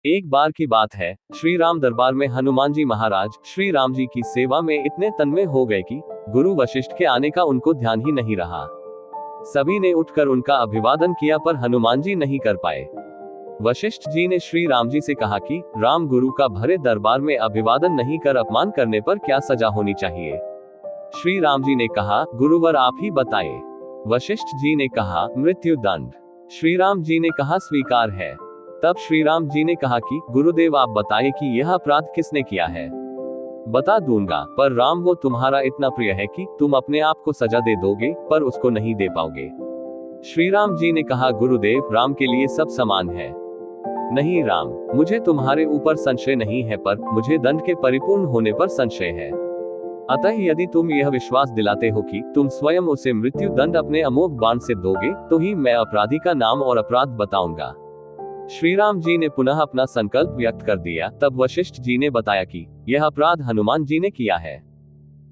एक बार की बात है, श्री राम दरबार में हनुमान जी महाराज श्री राम जी की सेवा में इतने तन्मय हो गए कि गुरु वशिष्ठ के आने का उनको ध्यान ही नहीं रहा। सभी ने उठकर उनका अभिवादन किया पर हनुमान जी नहीं कर पाए। वशिष्ठ जी ने श्री राम जी से कहा कि राम गुरु का भरे दरबार में अभिवादन नहीं कर अपमान करने पर क्या सजा होनी चाहिए। श्री राम जी ने कहा, गुरुवर आप ही बताएं। वशिष्ठ जी ने कहा, मृत्यु दंड। श्री राम जी ने कहा, स्वीकार है। तब श्री राम जी ने कहा कि गुरुदेव आप बताएं कि यह अपराध किसने किया है। बता दूंगा, पर राम वो तुम्हारा इतना प्रिय है कि तुम अपने आप को सजा दे दोगे पर उसको नहीं दे पाओगे। श्री राम जी ने कहा, गुरुदेव राम के लिए सब समान है। नहीं राम, मुझे तुम्हारे ऊपर संशय नहीं है पर मुझे दंड के परिपूर्ण होने पर संशय है। अतः यदि तुम यह विश्वास दिलाते हो कि तुम स्वयं उसे मृत्यु दंड अपने अमोघ बाण से दोगे तो ही मैं अपराधी का नाम और अपराध बताऊंगा। श्री राम जी ने पुनः अपना संकल्प व्यक्त कर दिया। तब वशिष्ठ जी ने बताया कि यह अपराध हनुमान जी ने किया है।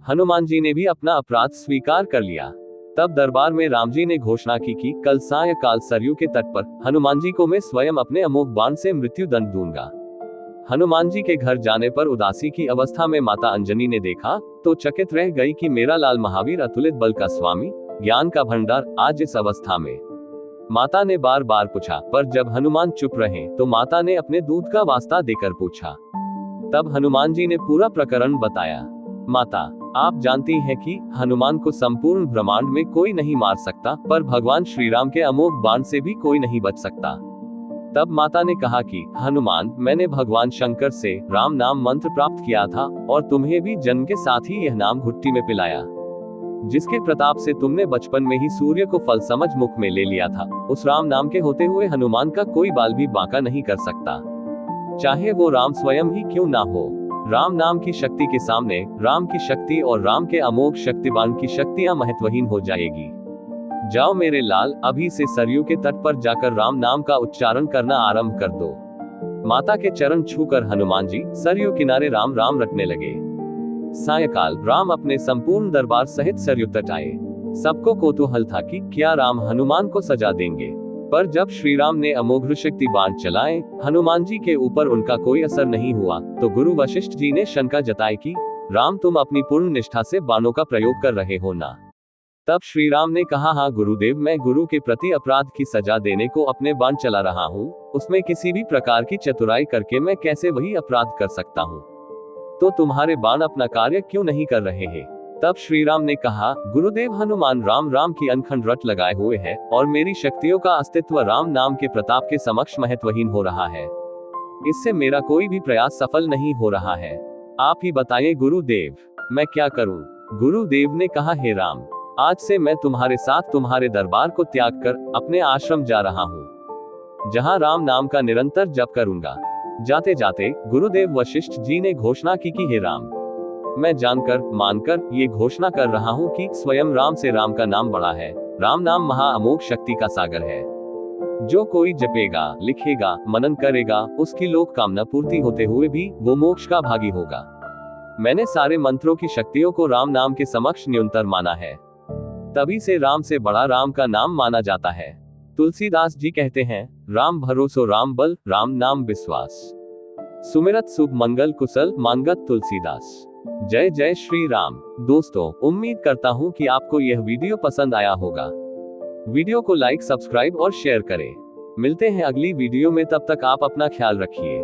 हनुमान जी ने भी अपना अपराध स्वीकार कर लिया। तब दरबार में राम जी ने घोषणा की कि कल सायंकाल सरयू के तट पर हनुमान जी को मैं स्वयं अपने अमोघ बाण से मृत्यु दंड दूंगा। हनुमान जी के घर जाने पर उदासी की अवस्था में माता अंजनी ने देखा तो चकित रह गई कि मेरा लाल महावीर अतुलित बल का स्वामी, ज्ञान का भंडार आज इस अवस्था में। माता ने बार बार पूछा, पर जब हनुमान चुप रहे तो माता ने अपने दूध का वास्ता देकर पूछा। तब हनुमान जी ने पूरा प्रकरण बताया। माता, आप जानती हैं कि हनुमान को संपूर्ण ब्रह्मांड में कोई नहीं मार सकता, पर भगवान श्री राम के अमोघ बाण से भी कोई नहीं बच सकता। तब माता ने कहा कि हनुमान, मैंने भगवान शंकर से राम नाम मंत्र प्राप्त किया था और तुम्हें भी जन्म के साथ ही यह नाम घुट्टी में पिलाया, जिसके प्रताप से तुमने बचपन में ही सूर्य को फल समझ मुख में ले लिया था। उस राम नाम के होते हुए हनुमान का कोई बाल भी बांका नहीं कर सकता, चाहे वो राम स्वयं ही क्यों ना हो। राम नाम की शक्ति के सामने राम की शक्ति और राम के अमोघ शक्तिबान की शक्तियां महत्वहीन हो जाएगी। जाओ मेरे लाल, अभी से सरयू के तट पर जाकर राम नाम का उच्चारण करना आरंभ कर दो। माता के चरण छूकर हनुमान जी सरयू किनारे राम राम रटने लगे। सायंकाल राम अपने संपूर्ण दरबार सहित सरयू तट आए। सबको कौतूहल था कि क्या राम हनुमान को सजा देंगे, पर जब श्री राम ने अमोघ शक्ति बाण चलाए, हनुमान जी के ऊपर उनका कोई असर नहीं हुआ तो गुरु वशिष्ठ जी ने शंका जताई कि राम तुम अपनी पूर्ण निष्ठा से बाणों का प्रयोग कर रहे हो ना। तब श्री राम ने कहा, हाँ गुरुदेव, मैं गुरु के प्रति अपराध की सजा देने को अपने बाण चला रहा हूँ, उसमें किसी भी प्रकार की चतुराई करके मैं कैसे वही अपराध कर सकता हूँ। तो तुम्हारे बाण अपना कार्य क्यों नहीं कर रहे हैं। तब श्री राम ने कहा, गुरुदेव हनुमान राम राम की अनखंड रट लगाए हुए है और मेरी शक्तियों का अस्तित्व राम नाम के प्रताप के समक्ष महत्वहीन हो रहा है। इससे मेरा कोई भी प्रयास सफल नहीं हो रहा है। आप ही बताइए गुरुदेव, मैं क्या करूं। गुरुदेव ने कहा, हे राम, आज से मैं तुम्हारे साथ तुम्हारे दरबार को त्याग कर अपने आश्रम जा रहा हूँ, जहाँ राम नाम का निरंतर जप करूंगा। जाते जाते गुरुदेव वशिष्ठ जी ने घोषणा की कि हे राम, मैं जानकर मानकर ये घोषणा कर रहा हूँ कि स्वयं राम से राम का नाम बड़ा है। राम नाम महा अमोघ शक्ति का सागर है। जो कोई जपेगा, लिखेगा, मनन करेगा, उसकी लोक कामना पूर्ति होते हुए भी वो मोक्ष का भागी होगा। मैंने सारे मंत्रों की शक्तियों को राम नाम के समक्ष न्यूनतर माना है, तभी से राम से बड़ा राम का नाम माना जाता है। तुलसीदास जी कहते हैं, राम भरोसो राम बल, राम नाम विश्वास, सुमिरत शुभ मंगल कुशल मांगत तुलसीदास। जय जय श्री राम। दोस्तों, उम्मीद करता हूँ कि आपको यह वीडियो पसंद आया होगा। वीडियो को लाइक, सब्सक्राइब और शेयर करें। मिलते हैं अगली वीडियो में, तब तक आप अपना ख्याल रखिए।